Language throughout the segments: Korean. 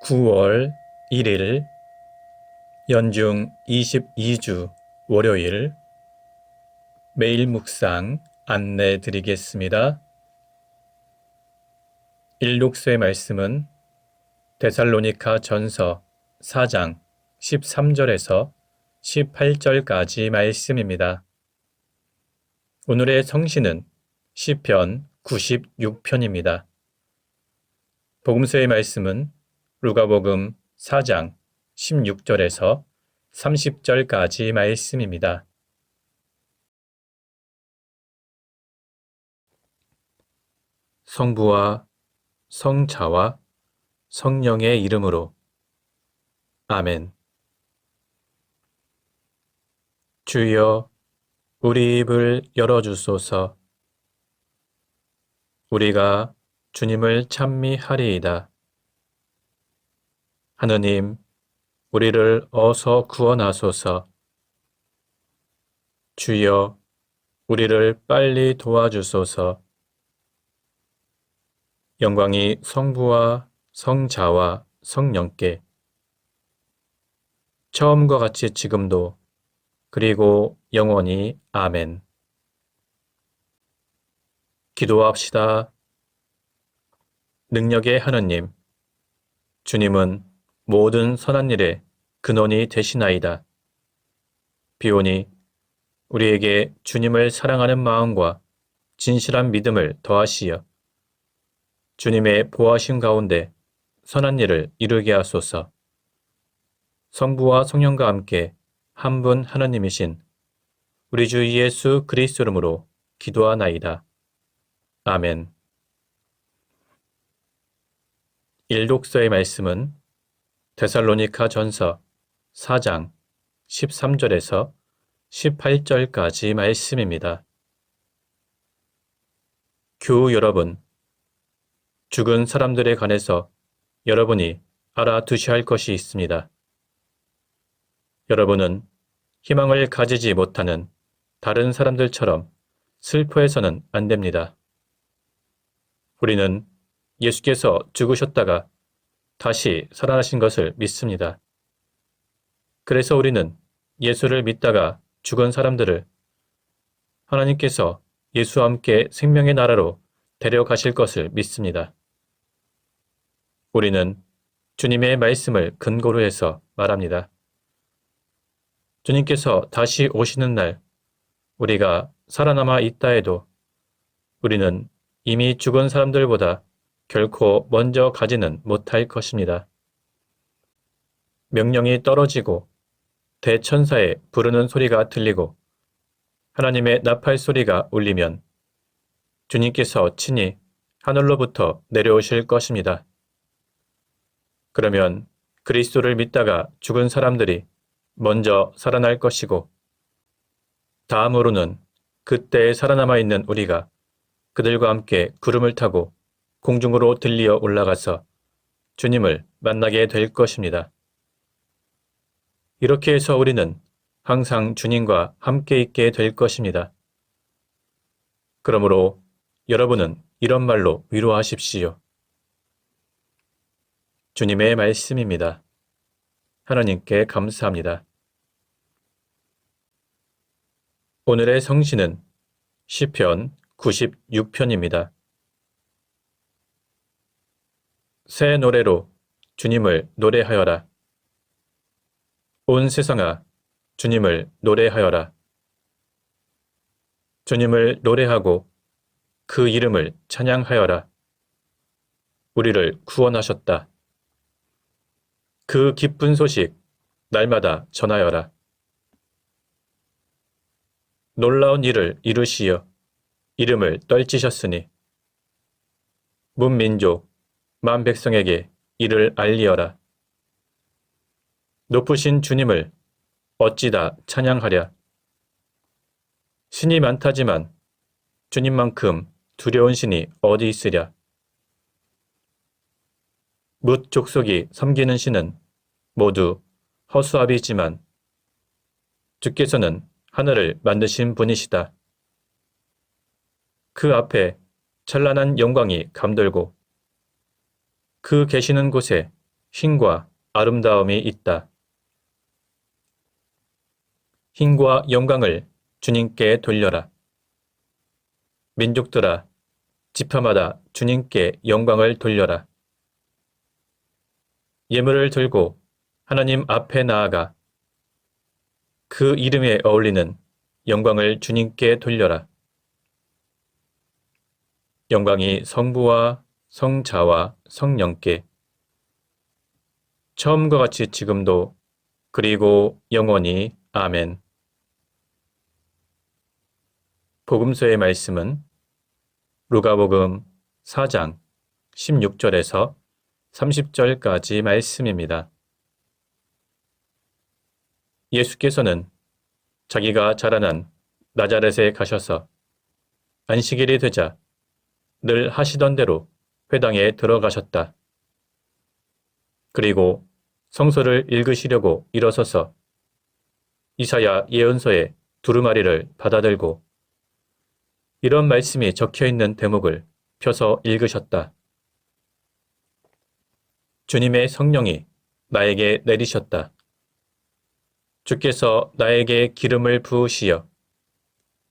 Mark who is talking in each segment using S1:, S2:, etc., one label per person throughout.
S1: 9월 1일 연중 22주 월요일 매일 묵상 안내 드리겠습니다. 일독서의 말씀은 데살로니가 전서 4장 13절에서 18절까지 말씀입니다. 오늘의 성시는 시편 96편입니다. 복음서의 말씀은 루가복음 4장 16절에서 30절까지 말씀입니다. 성부와 성자와 성령의 이름으로 아멘. 주여, 우리 입을 열어주소서. 우리가 주님을 찬미하리이다. 하느님, 우리를 어서 구원하소서. 주여, 우리를 빨리 도와주소서. 영광이 성부와 성자와 성령께 처음과 같이 지금도 그리고 영원히 아멘. 기도합시다. 능력의 하느님, 주님은 모든 선한 일의 근원이 되시나이다. 비오니 우리에게 주님을 사랑하는 마음과 진실한 믿음을 더하시어 주님의 보호하심 가운데 선한 일을 이루게 하소서. 성부와 성령과 함께 한 분 하나님이신 우리 주 예수 그리스도 이름으로 기도하나이다. 아멘. 일독서의 말씀은 데살로니가 전서 4장 13절에서 18절까지 말씀입니다. 교우 여러분, 죽은 사람들에 관해서 여러분이 알아두셔야 할 것이 있습니다. 여러분은 희망을 가지지 못하는 다른 사람들처럼 슬퍼해서는 안 됩니다. 우리는 예수께서 죽으셨다가 다시 살아나신 것을 믿습니다. 그래서 우리는 예수를 믿다가 죽은 사람들을 하나님께서 예수와 함께 생명의 나라로 데려가실 것을 믿습니다. 우리는 주님의 말씀을 근거로 해서 말합니다. 주님께서 다시 오시는 날 우리가 살아남아 있다 해도 우리는 이미 죽은 사람들보다 결코 먼저 가지는 못할 것입니다. 명령이 떨어지고 대천사의 부르는 소리가 들리고 하나님의 나팔 소리가 울리면 주님께서 친히 하늘로부터 내려오실 것입니다. 그러면 그리스도를 믿다가 죽은 사람들이 먼저 살아날 것이고 다음으로는 그때 살아남아 있는 우리가 그들과 함께 구름을 타고 공중으로 들리어 올라가서 주님을 만나게 될 것입니다. 이렇게 해서 우리는 항상 주님과 함께 있게 될 것입니다. 그러므로 여러분은 이런 말로 위로하십시오. 주님의 말씀입니다. 하나님께 감사합니다. 오늘의 성시는 시편 96편입니다. 새 노래로 주님을 노래하여라. 온 세상아, 주님을 노래하여라. 주님을 노래하고 그 이름을 찬양하여라. 우리를 구원하셨다. 그 기쁜 소식 날마다 전하여라. 놀라운 일을 이루시어 이름을 떨치셨으니 문민족 만 백성에게 이를 알리어라. 높으신 주님을 어찌다 찬양하랴. 신이 많다지만 주님만큼 두려운 신이 어디 있으랴. 뭇 족속이 섬기는 신은 모두 허수아비지만 주께서는 하늘을 만드신 분이시다. 그 앞에 찬란한 영광이 감돌고 그 계시는 곳에 힘과 아름다움이 있다. 힘과 영광을 주님께 돌려라. 민족들아, 지파마다 주님께 영광을 돌려라. 예물을 들고 하나님 앞에 나아가 그 이름에 어울리는 영광을 주님께 돌려라. 영광이 성부와 성자와 성령께 처음과 같이 지금도 그리고 영원히 아멘. 복음서의 말씀은 루가복음 4장 16절에서 30절까지 말씀입니다. 예수께서는 자기가 자라난 나자렛에 가셔서 안식일이 되자 늘 하시던 대로 회당에 들어가셨다. 그리고 성서를 읽으시려고 일어서서 이사야 예언서의 두루마리를 받아들고 이런 말씀이 적혀있는 대목을 펴서 읽으셨다. 주님의 성령이 나에게 내리셨다. 주께서 나에게 기름을 부으시어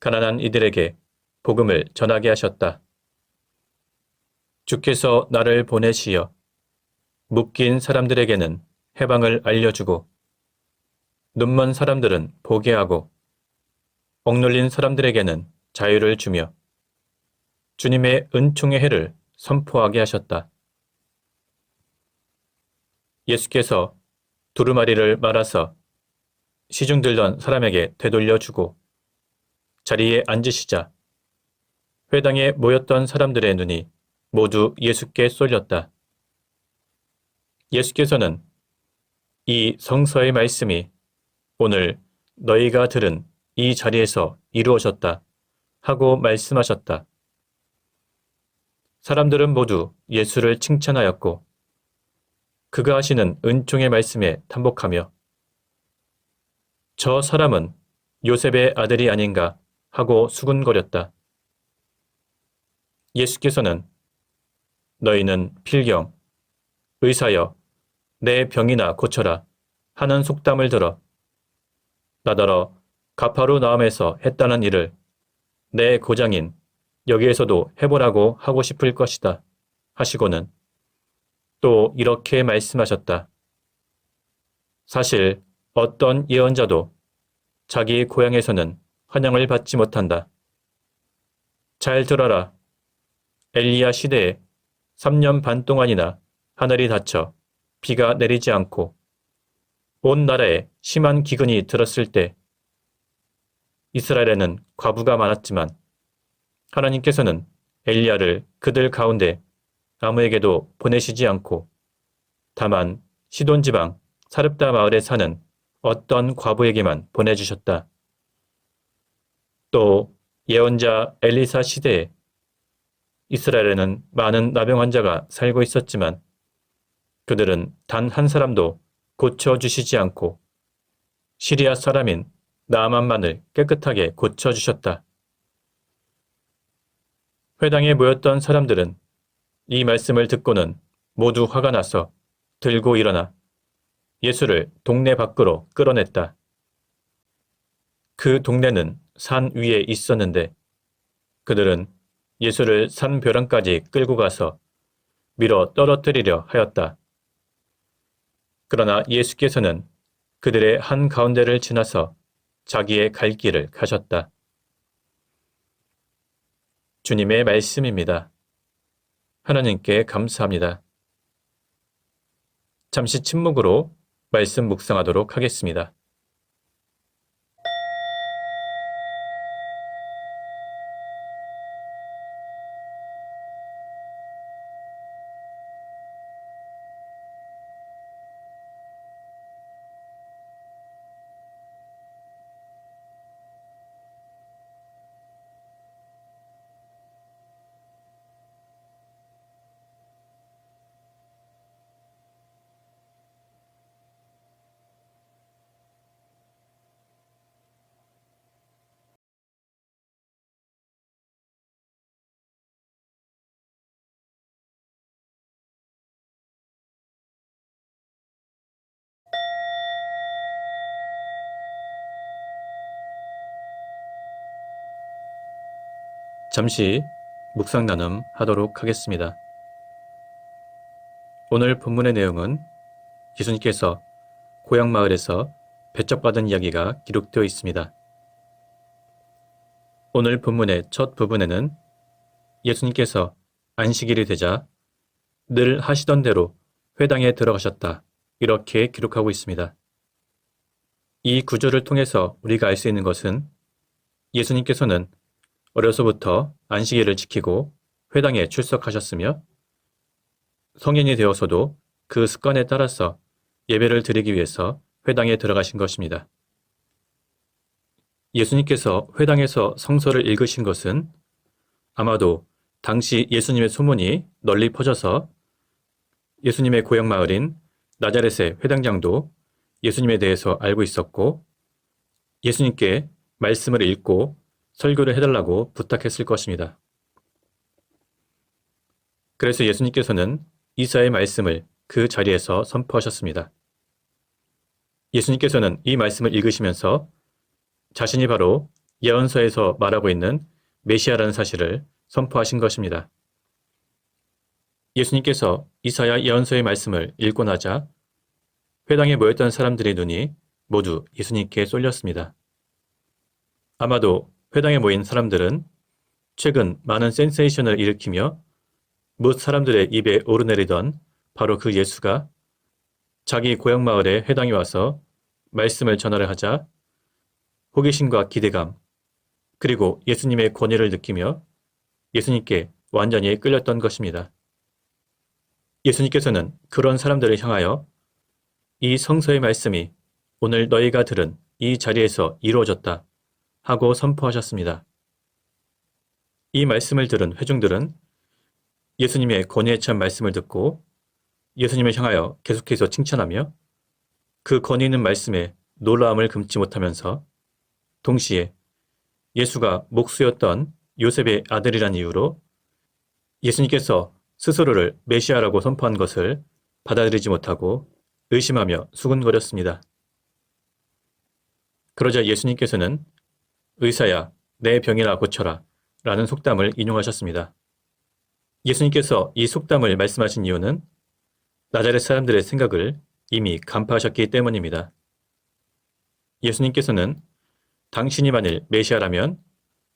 S1: 가난한 이들에게 복음을 전하게 하셨다. 주께서 나를 보내시어 묶인 사람들에게는 해방을 알려주고 눈먼 사람들은 보게 하고 억눌린 사람들에게는 자유를 주며 주님의 은총의 해를 선포하게 하셨다. 예수께서 두루마리를 말아서 시중 들던 사람에게 되돌려주고 자리에 앉으시자 회당에 모였던 사람들의 눈이 모두 예수께 쏠렸다. 예수께서는 이 성서의 말씀이 오늘 너희가 들은 이 자리에서 이루어졌다 하고 말씀하셨다. 사람들은 모두 예수를 칭찬하였고 그가 하시는 은총의 말씀에 탐복하며 저 사람은 요셉의 아들이 아닌가 하고 수군거렸다. 예수께서는 너희는 필경, 의사여, 내 병이나 고쳐라 하는 속담을 들어 나더러 가파르나움에서 했다는 일을 내 고장인 여기에서도 해보라고 하고 싶을 것이다 하시고는 또 이렇게 말씀하셨다. 사실 어떤 예언자도 자기 고향에서는 환영을 받지 못한다. 잘 들어라. 엘리야 시대에 3년 반 동안이나 하늘이 닫혀 비가 내리지 않고 온 나라에 심한 기근이 들었을 때 이스라엘에는 과부가 많았지만 하나님께서는 엘리야를 그들 가운데 아무에게도 보내시지 않고 다만 시돈 지방 사렙다 마을에 사는 어떤 과부에게만 보내주셨다. 또 예언자 엘리사 시대에 이스라엘에는 많은 나병 환자가 살고 있었지만 그들은 단 한 사람도 고쳐주시지 않고 시리아 사람인 나아만만을 깨끗하게 고쳐주셨다. 회당에 모였던 사람들은 이 말씀을 듣고는 모두 화가 나서 들고 일어나 예수를 동네 밖으로 끌어냈다. 그 동네는 산 위에 있었는데 그들은 예수를 산 벼랑까지 끌고 가서 밀어 떨어뜨리려 하였다. 그러나 예수께서는 그들의 한가운데를 지나서 자기의 갈 길을 가셨다. 주님의 말씀입니다. 하나님께 감사합니다. 잠시 침묵으로 말씀 묵상하도록 하겠습니다. 잠시 묵상 나눔 하도록 하겠습니다. 오늘 본문의 내용은 예수님께서 고향 마을에서 배척받은 이야기가 기록되어 있습니다. 오늘 본문의 첫 부분에는 예수님께서 안식일이 되자 늘 하시던 대로 회당에 들어가셨다, 이렇게 기록하고 있습니다. 이 구절을 통해서 우리가 알 수 있는 것은 예수님께서는 어려서부터 안식일을 지키고 회당에 출석하셨으며 성인이 되어서도 그 습관에 따라서 예배를 드리기 위해서 회당에 들어가신 것입니다. 예수님께서 회당에서 성서를 읽으신 것은 아마도 당시 예수님의 소문이 널리 퍼져서 예수님의 고향 마을인 나자렛의 회당장도 예수님에 대해서 알고 있었고 예수님께 말씀을 읽고 설교를 해달라고 부탁했을 것입니다. 그래서 예수님께서는 이사야의 말씀을 그 자리에서 선포하셨습니다. 예수님께서는 이 말씀을 읽으시면서 자신이 바로 예언서에서 말하고 있는 메시아라는 사실을 선포하신 것입니다. 예수님께서 이사야 예언서의 말씀을 읽고 나자 회당에 모였던 사람들의 눈이 모두 예수님께 쏠렸습니다. 아마도 회당에 모인 사람들은 최근 많은 센세이션을 일으키며 뭇 사람들의 입에 오르내리던 바로 그 예수가 자기 고향 마을에 회당에 와서 말씀을 전하려 하자 호기심과 기대감, 그리고 예수님의 권위를 느끼며 예수님께 완전히 끌렸던 것입니다. 예수님께서는 그런 사람들을 향하여 이 성서의 말씀이 오늘 너희가 들은 이 자리에서 이루어졌다 하고 선포하셨습니다. 이 말씀을 들은 회중들은 예수님의 권위에 찬 말씀을 듣고 예수님을 향하여 계속해서 칭찬하며 그 권위 있는 말씀에 놀라움을 금치 못하면서 동시에 예수가 목수였던 요셉의 아들이란 이유로 예수님께서 스스로를 메시아라고 선포한 것을 받아들이지 못하고 의심하며 수군거렸습니다. 그러자 예수님께서는 의사야, 내 병이나 고쳐라 라는 속담을 인용하셨습니다. 예수님께서 이 속담을 말씀하신 이유는 나자렛 사람들의 생각을 이미 간파하셨기 때문입니다. 예수님께서는 당신이 만일 메시아라면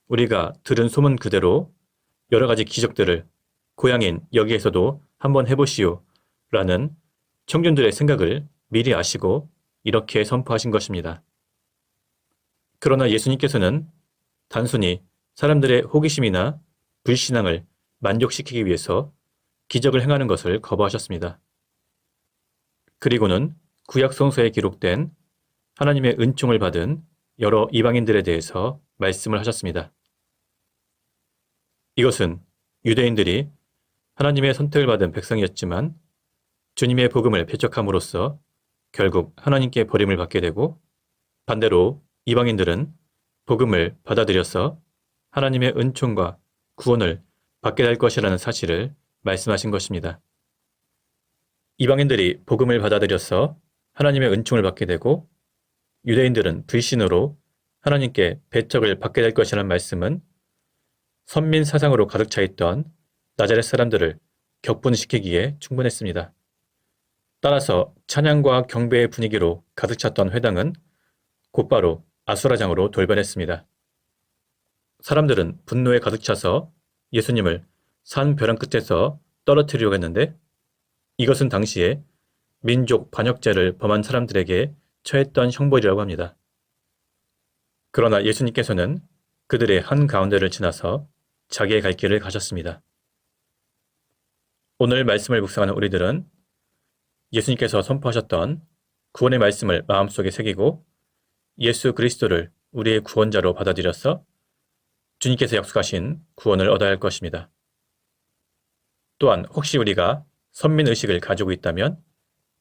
S1: 우리가 들은 소문 그대로 여러 가지 기적들을 고향인 여기에서도 한번 해보시오 라는 청중들의 생각을 미리 아시고 이렇게 선포하신 것입니다. 그러나 예수님께서는 단순히 사람들의 호기심이나 불신앙을 만족시키기 위해서 기적을 행하는 것을 거부하셨습니다. 그리고는 구약 성서에 기록된 하나님의 은총을 받은 여러 이방인들에 대해서 말씀을 하셨습니다. 이것은 유대인들이 하나님의 선택을 받은 백성이었지만 주님의 복음을 배척함으로써 결국 하나님께 버림을 받게 되고 반대로 이방인들은 복음을 받아들여서 하나님의 은총과 구원을 받게 될 것이라는 사실을 말씀하신 것입니다. 이방인들이 복음을 받아들여서 하나님의 은총을 받게 되고 유대인들은 불신으로 하나님께 배척을 받게 될 것이라는 말씀은 선민 사상으로 가득 차 있던 나자렛 사람들을 격분시키기에 충분했습니다. 따라서 찬양과 경배의 분위기로 가득 찼던 회당은 곧바로 아수라장으로 돌변했습니다. 사람들은 분노에 가득 차서 예수님을 산 벼랑 끝에서 떨어뜨리려고 했는데 이것은 당시에 민족 반역죄를 범한 사람들에게 처했던 형벌이라고 합니다. 그러나 예수님께서는 그들의 한가운데를 지나서 자기의 갈 길을 가셨습니다. 오늘 말씀을 묵상하는 우리들은 예수님께서 선포하셨던 구원의 말씀을 마음속에 새기고 예수 그리스도를 우리의 구원자로 받아들여서 주님께서 약속하신 구원을 얻어야 할 것입니다. 또한 혹시 우리가 선민의식을 가지고 있다면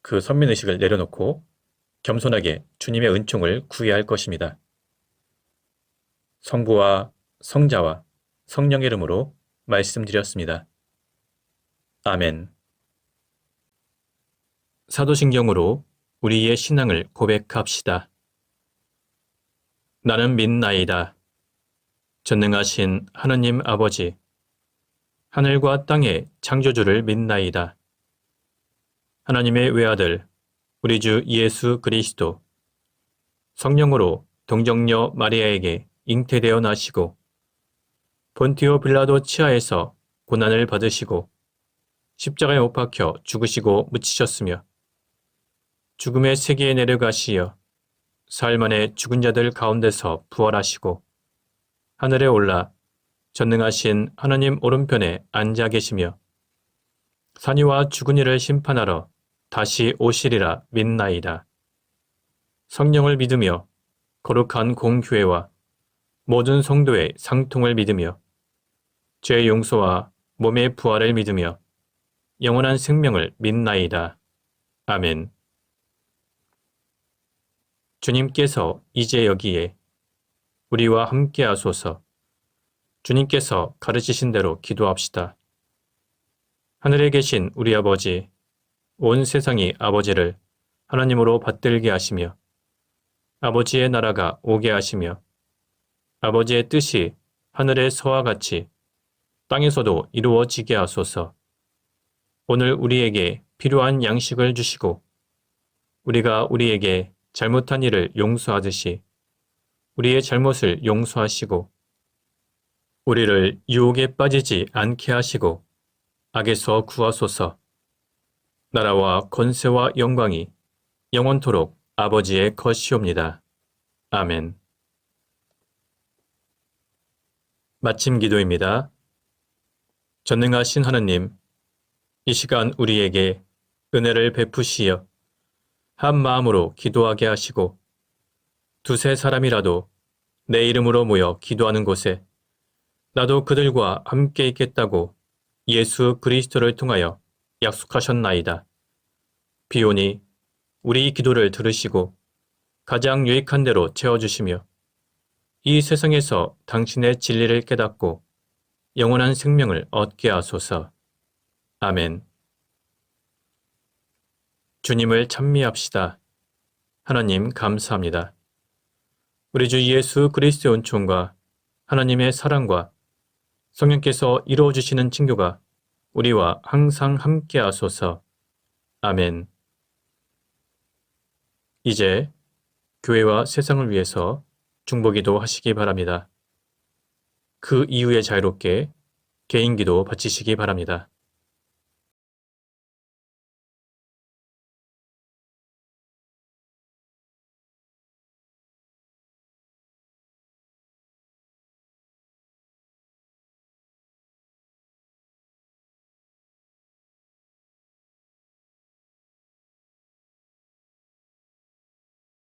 S1: 그 선민의식을 내려놓고 겸손하게 주님의 은총을 구해야 할 것입니다. 성부와 성자와 성령의 이름으로 말씀드렸습니다. 아멘. 사도신경으로 우리의 신앙을 고백합시다. 나는 믿나이다. 전능하신 하느님 아버지, 하늘과 땅의 창조주를 믿나이다. 하나님의 외아들, 우리 주 예수 그리스도, 성령으로 동정녀 마리아에게 잉태되어 나시고, 본티오 빌라도 치하에서 고난을 받으시고, 십자가에 못 박혀 죽으시고 묻히셨으며, 죽음의 세계에 내려가시어 사흘 만에 죽은 자들 가운데서 부활하시고, 하늘에 올라 전능하신 하나님 오른편에 앉아 계시며, 산이와 죽은 이를 심판하러 다시 오시리라 믿나이다. 성령을 믿으며 거룩한 공교회와 모든 성도의 상통을 믿으며 죄 용서와 몸의 부활을 믿으며 영원한 생명을 믿나이다. 아멘. 주님께서 이제 여기에 우리와 함께 하소서. 주님께서 가르치신 대로 기도합시다. 하늘에 계신 우리 아버지, 온 세상이 아버지를 하나님으로 받들게 하시며 아버지의 나라가 오게 하시며 아버지의 뜻이 하늘에서와 같이 땅에서도 이루어지게 하소서. 오늘 우리에게 필요한 양식을 주시고 우리가 우리에게 잘못한 일을 용서하듯이 우리의 잘못을 용서하시고 우리를 유혹에 빠지지 않게 하시고 악에서 구하소서. 나라와 권세와 영광이 영원토록 아버지의 것이옵니다. 아멘. 마침 기도입니다. 전능하신 하느님, 이 시간 우리에게 은혜를 베푸시어 한 마음으로 기도하게 하시고 두세 사람이라도 내 이름으로 모여 기도하는 곳에 나도 그들과 함께 있겠다고 예수 그리스도를 통하여 약속하셨나이다. 비오니 우리 기도를 들으시고 가장 유익한 대로 채워주시며 이 세상에서 당신의 진리를 깨닫고 영원한 생명을 얻게 하소서. 아멘. 주님을 찬미합시다. 하나님 감사합니다. 우리 주 예수 그리스도의 은총과 하나님의 사랑과 성령께서 이루어주시는 친교가 우리와 항상 함께 하소서. 아멘. 이제 교회와 세상을 위해서 중보기도 하시기 바랍니다. 그 이후에 자유롭게 개인기도 바치시기 바랍니다.